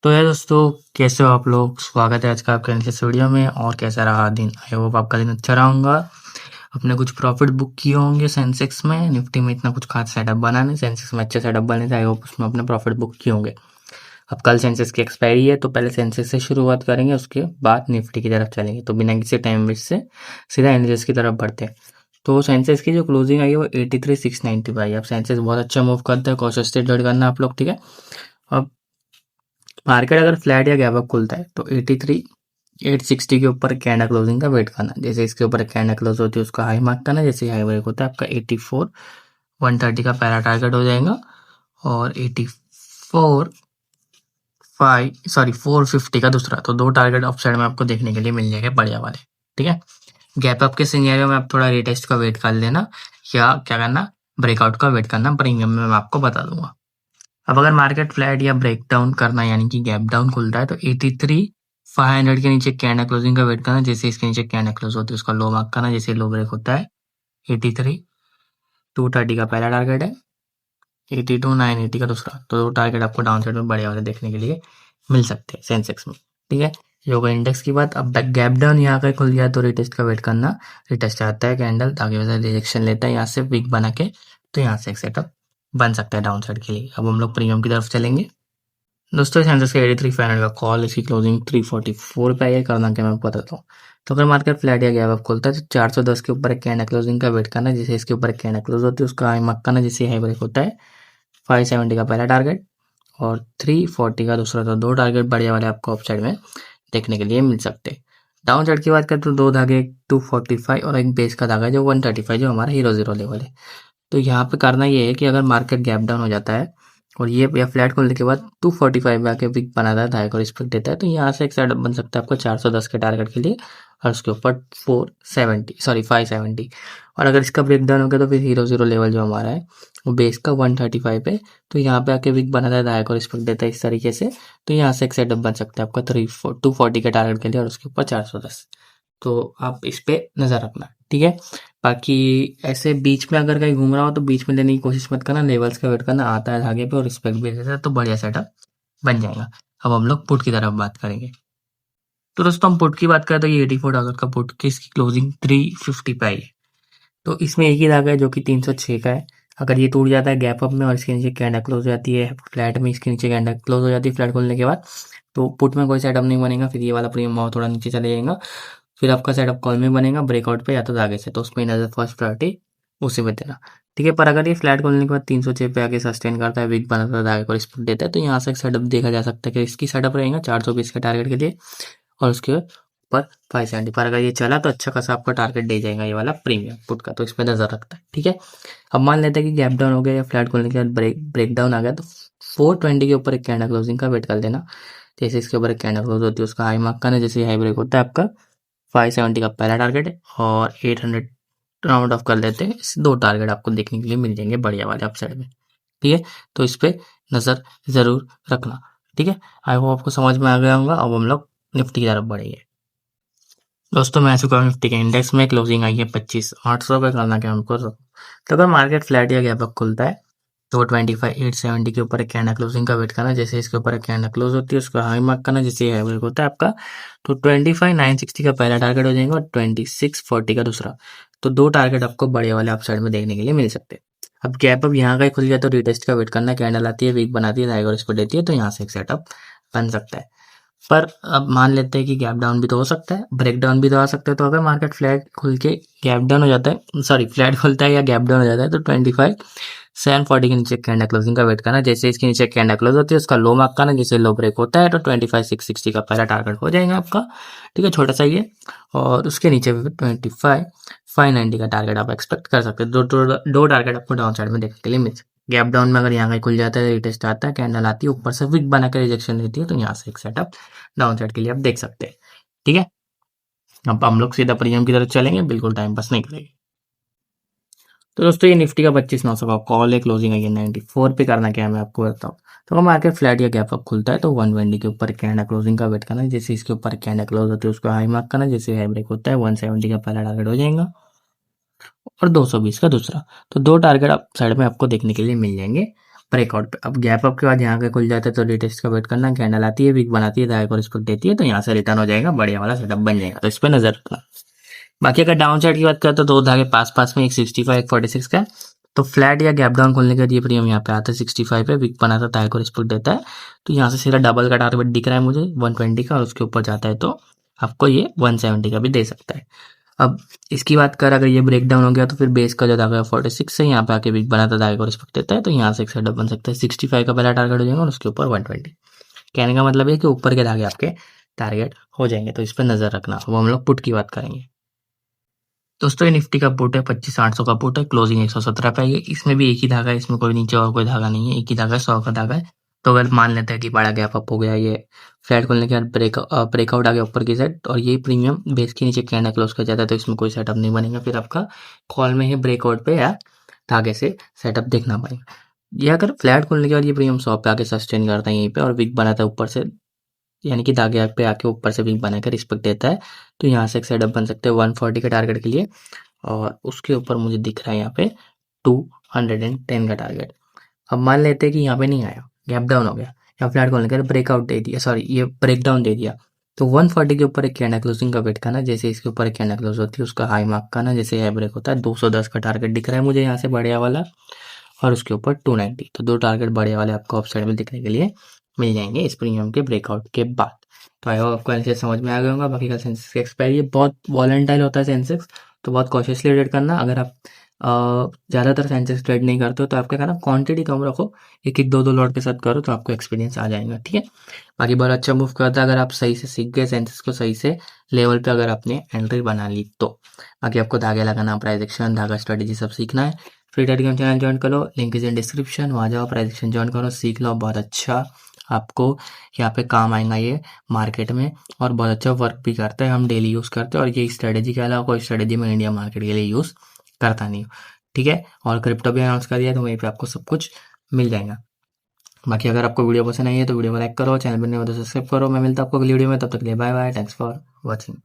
तो यार दोस्तों, कैसे हो आप लोग। स्वागत है आज का आपके इस वीडियो में। और कैसा रहा दिन। आई होप आपका दिन अच्छा रहा होगा। अपने कुछ प्रॉफिट बुक किए होंगे सेंसेक्स में। निफ्टी में इतना कुछ खास सेटअप बना नहीं, सेंसेक्स में अच्छे सेटअप बने थे। आई होप उसमें अपने प्रॉफिट बुक किए होंगे। अब कल सेंसेक्स की एक्सपायरी है, तो पहले सेंसेक्स से शुरुआत करेंगे, उसके बाद निफ्टी की तरफ चलेंगे। तो बिना किसी टाइम वेस्ट से सीधा इंडेक्स की तरफ बढ़ते हैं। तो सेंसेक्स की जो क्लोजिंग आई है वो 83,690 आई। अब सेंसेक्स बहुत अच्छा मूव करता है, कॉशियस से ट्रेड करना आप लोग, ठीक है। अब मार्केट अगर फ्लैट या गैप अप खुलता है तो 83,860 के ऊपर कैंडल क्लोजिंग का वेट करना। जैसे इसके ऊपर कैंडल क्लोज होती है उसका हाई मार्क करना। जैसे हाई ब्रेक होता है आपका 84,130 का पहला टारगेट हो जाएगा, और 450 का दूसरा। तो दो टारगेट अप साइड में आपको देखने के लिए मिल जाएंगे बढ़िया वाले, ठीक है। गैप अप के सिनेरियो में आप थोड़ा रिटेस्ट का वेट कर लेना, या क्या करना, ब्रेकआउट का वेट करना। प्रीमियम में मैं आपको बता दूंगा। अब अगर मार्केट फ्लैट या ब्रेकडाउन करना यानी कि गैप डाउन खुलता है तो 83,500 के नीचे कैंडल क्लोजिंग का वेट करना। जैसे इसके नीचे कैंडल क्लोज होती है उसका लो मार्क करना। जैसे लो ब्रेक होता है 83,230 का पहला टारगेट है, 82,980 का दूसरा। तो दो टारगेट आपको डाउन साइड में बड़े वाले देखने के लिए मिल सकते हैं सेंसेक्स में, ठीक है। योगा इंडेक्स की बात। अब गैप डाउन यहाँ का खुल गया तो रिटेस्ट का वेट करना। रिटेस्ट आता है कैंडल, आगे वजह रिजेक्शन लेता है यहाँ से वीक बना के, तो यहाँ से एक सेटअप बन सकता है डाउन साइड के लिए। अब हम लोग प्रीमियम की तरफ चलेंगे। दोस्तों इस सेंसेक्स का 83,500 का कॉल, इसकी क्लोजिंग 344 पे आई है। करना क्या मैं आपको बताता हूँ। तो अगर मार्केट फ्लैट या गैप अप खुलता है तो 410 के ऊपर एक कैंडल क्लोजिंग का वेट करना। जैसे इसके ऊपर एक कैंडल क्लोज होती है उसका हाई मार्क करना। जैसे हाई ब्रेक होता है 570 का पहला टारगेट और 340 का दूसरा। तो दो टारगेट बढ़िया वाले आपको अप साइड में देखने के लिए मिल सकते हैं। डाउन साइड की बात करें तो दो धागे, एक 245 और एक बेस का धागा जो 135, जो हमारा हीरो जीरो लेवल है। तो यहाँ पे करना ये है कि अगर मार्केट गैप डाउन हो जाता है और ये या फ्लैट खोलने के बाद 245 में आके विक बनाता है, धागे को रिस्पेक्ट देता है, तो यहाँ से एक सेटअप बन सकता है आपको 410 के टारगेट के लिए, और उसके ऊपर 570। और अगर इसका ब्रेक डाउन हो गया तो फिर हीरो जीरो लेवल जो हमारा है वो बेस का 135 है। तो यहाँ पे आके विक बनाता है, धागे को रिस्पेक्ट देता है इस तरीके से। तो यहाँ से एक सेटअप बन सकता है आपका 240 के टारगेट के लिए, और उसके ऊपर 410। तो आप इस पे नजर रखना, ठीक है। बाकी ऐसे बीच में अगर कहीं घूम रहा हो तो बीच में लेने की कोशिश मत करना। लेवल्स का वेट करना, आता है धागे पे और रिस्पेक्ट भी देता है तो बढ़िया सेटअप बन जाएगा। अब हम लोग पुट की तरफ बात करेंगे। तो दोस्तों हम पुट की बात करें तो ये 84 डॉलर का पुट की इसकी क्लोजिंग 350 पे आई है। तो इसमें एक ही धागा है जो कि 306 का है। अगर ये टूट जाता है गैप अप में और इसके नीचे कैंडल क्लोज हो जाती है फ्लैट में, इसके नीचे कैंडल क्लोज हो जाती है फ्लैट खोलने के बाद, तो पुट में कोई सेटअप नहीं बनेगा। फिर ये वाला प्रीमियम और थोड़ा नीचे चले जाएगा। फिर आपका सेटअप कॉल में बनेगा ब्रेकआउट पे या तो धागे से, तो उसमें नजर फर्स्ट प्रायोरिटी उसी पे देना, ठीक है। पर अगर ये फ्लैट खोलने के बाद 306 पे आके सस्टेन करता है, वीक बनाता है, धागे को रिस्पेक्ट देता है, तो यहाँ से एक सेटअप देखा जा सकता है कि इसकी सेटअप रहेगा 420 के टारगेट के लिए, और उसके ऊपर 570 पर अगर ये चला तो अच्छा खासा आपका टारगेट दे जाएगा ये वाला प्रीमियम पुट का। तो इस पर नजर रखता है, ठीक है। अब मान लेते हैं कि गैप डाउन हो गया या फ्लैट खोलने के बाद ब्रेक डाउन आ गया, तो 420 के ऊपर एक कैंडल क्लोजिंग का वेट कर लेना। जैसे इसके ऊपर एक कैंडल क्लोज होती है उसका हाई मार्क करना। जैसे हाई ब्रेक होता है आपका 570 का पहला टारगेट है, और 800 राउंड ऑफ कर लेते हैं। इस दो टारगेट आपको देखने के लिए मिल जाएंगे बढ़िया वाले अपसाइड में, ठीक है। तो इस पे नजर जरूर रखना, ठीक है। आई होप आपको समझ में आ गया होगा। अब हम लोग निफ्टी की तरफ बढ़ेंगे। दोस्तों मैं आ चुका हूँ निफ्टी के इंडेक्स में। क्लोजिंग आई है 25,800 पे। करना क्या हमको, तो अगर मार्केट फ्लैट या गैप अप खुलता है तो 25,870 के ऊपर एक कैंडल क्लोजिंग का वेट करना। जैसे इसके ऊपर एक कैंडल क्लोज होती है उसका हाई मार्क करना। जैसे हाई ब्रेक होता है आपका, तो 25,960 का पहला टारगेट हो जाएगा और 26,40 का दूसरा। तो दो टारगेट आपको बड़े वाले अपसाइड में देखने के लिए मिल सकते हैं। अब गैप अप यहाँ का ही खुल गया तो रिटेस्ट का वेट करना। कैंडल आती है, वीक बनाती है, धागे को इसको देती है, तो यहाँ से एक सेटअप बन सकता है। पर अब मान लेते हैं कि गैप डाउन भी तो हो सकता है, ब्रेक डाउन भी तो आ सकता है। तो अगर मार्केट फ्लैट खुल के गैप डाउन हो जाता है, सॉरी फ्लैट खुलता है या गैप डाउन हो जाता है, तो 25,740 के नीचे कैंडल क्लोजिंग का वेट करना। जैसे इसके नीचे कैंडल क्लोज होती है उसका लो मार्क करना। जैसे लो ब्रेक होता है तो 25,660 का पहला टारगेट हो जाएगा आपका, ठीक है, छोटा सा ही है। और उसके नीचे भी 25,590 का टारगेट आप एक्सपेक्ट कर सकते हैं। दो टारगेट आपको डाउन साइड में देखने के लिए मिल सकते हैं। गैप डाउन में अगर यहाँ का खुल जाता है, रिटेस्ट आता है, कैंडल आती है, ऊपर से विक बना कर रिजेक्शन देती है, तो यहाँ से एक सेटअप डाउन साइड के लिए आप देख सकते हैं, ठीक है। अब हम लोग सीधा प्रीमियम की तरफ चलेंगे, बिल्कुल टाइम पास नहीं करेंगे। तो दोस्तों ये निफ्टी का 25,900 का कॉल है। क्लोजिंग आई है 94 पे। करना क्या है मैं आपको बताता हूँ। तो अगर मार्केट फ्लैट या गैप अप खुलता है तो 120 के ऊपर कैंडल क्लोजिंग का वेट करना। जैसे इसके ऊपर कैंडल क्लोज होती है उसको हाई मार्क करना। जैसे हाई ब्रेक होता है 170 का पहला टारगेट हो जाएगा और 220 का दूसरा। तो दो टारगेट आप साइड में आपको देखने के लिए मिल जाएंगे ब्रेकआउट पे। अब गैप अप के बाद यहाँ पे खुल जाता है तो रिटेस्ट का वेट करना, कैंडल आती है, विक बनाती है, दाएं को रिस्पेक्ट देती है, तो यहाँ से रिटर्न हो जाएगा, बढ़िया वाला सेटअप बन जाएगा, तो इस पर नजर रखना। बाकी अगर डाउन साइड की बात करें तो दो धागे पास पास में, एक 65 एक 46 का है। तो फ्लैट या गैप डाउन खोलने के लिए प्रीमियम यहाँ पे आता है 65 पे, विक बनाता है, दाएं को रिस्पेक्ट देता है, तो यहाँ से सीधा डबल का टारगेट दिख रहा है मुझे 120 का, और उसके ऊपर जाता है तो आपको ये 170 का भी दे सकता है। अब इसकी बात कर, अगर ये ब्रेक डाउन हो गया तो फिर बेस का जो धागा है 46 से यहाँ पे आके विक बनाता है, दाएं को रिस्पेक्ट देता है, तो यहाँ से एक सेटअप बन सकता है 65 का पहला टारगेट हो जाएगा और उसके ऊपर 120। कहने का मतलब है कि ऊपर के धागे आपके टारगेट हो जाएंगे, तो इस पर नजर रखना। अब हम लोग पुट की बात करेंगे। दोस्तों ये निफ्टी का पुट है, 25,800 का पुट है, क्लोजिंग 117 पे आई है। इसमें भी एक ही धागा है, इसमें कोई नीचे और कोई धागा नहीं है, एक ही धागा है, 100 का धागा है। तो अगर मान लेते हैं कि बड़ा गैप अप हो गया, ये फ्लैट खोलने के बाद ब्रेकआउट आ गया ऊपर की साइड और ये प्रीमियम बेस के नीचे कैंडल क्लोज कर जाता है, तो इसमें कोई सेटअप नहीं बनेगा, फिर आपका कॉल में ही ब्रेकआउट पे या धागे से सेटअप देखना पड़ेगा। ये अगर फ्लैट खोलने के बाद ये प्रीमियम 100 पे आके सस्टेन करता है यहीं पे और विक बनाता है ऊपर से, यानी कि धागे पे आके ऊपर से विक बनाकर रिस्पेक्ट देता है, तो यहाँ से एक सेटअप बन सकते हैं 140 के टारगेट के लिए, और उसके ऊपर मुझे दिख रहा है यहाँ पे 210 का टारगेट। अब मान लेते हैं कि यहाँ पे नहीं आया, गैप डाउन हो गया या फ्लैट खोलने के ब्रेकआउट दे दिया, सॉरी ये ब्रेक डाउन दे दिया, तो 140 के ऊपर एक कैंडल क्लोजिंग का वेट करना, जैसे इसके ऊपर एक कैंडल क्लोज होती है उसका हाई मार्क करना, जैसे यह ब्रेक होता है 210 का टारगेट दिख रहा है मुझे यहाँ से बढ़िया वाला, और उसके ऊपर 290, तो दो टारगेट बढ़िया वाले आपको ऑफ साइड में दिखने के लिए मिल जाएंगे इस प्रीमियम के ब्रेकआउट के बाद। तो आई होप आपको एनालिसिस समझ में आ गया होगा। बाकी का सेंसेक्स की एक्सपायरी बहुत वॉलेटाइल होता है सेंसेक्स, तो बहुत कॉशियसली ट्रेड करना। अगर आप ज़्यादातर सेंसेक्स ट्रेड नहीं करते हो तो आप क्या करना, क्वांटिटी कम रखो, एक एक दो दो लॉट के साथ करो, तो आपको एक्सपीरियंस आ जाएगा, ठीक है। बाकी बहुत अच्छा मूव करता है अगर आप सही से सीख गए सेंसेक्स को सही से लेवल पे, अगर आपने एंट्री बना ली तो। बाकी आपको धागे लगाना, प्राइस एक्शन, धागा स्ट्रेटेजी सब सीखना है, फ्री टेलीग्राम चैनल ज्वाइन करो, लिंक इज इन डिस्क्रिप्शन, वहाँ जाओ, प्राइस एक्शन ज्वाइन करो, सीख लो, बहुत अच्छा आपको यहाँ पे काम आएगा ये मार्केट में, और बहुत अच्छा वर्क भी करता है, हम डेली यूज़ करते हैं, और ये स्ट्रेटेजी के अलावा कोई स्ट्रेटेजी में इंडिया मार्केट के लिए यूज़ करता नहीं हूँ, ठीक है। और क्रिप्टो भी अनाउंस कर दिया, तो वहीं पे आपको सब कुछ मिल जाएगा। बाकी अगर आपको वीडियो पसंद आई है तो वीडियो को लाइक करो, चैनल पर नए हो तो सब्सक्राइब करो। मैं मिलता हूँ आपको अगली वीडियो में, तब तक के लिए bye bye, thanks for watching.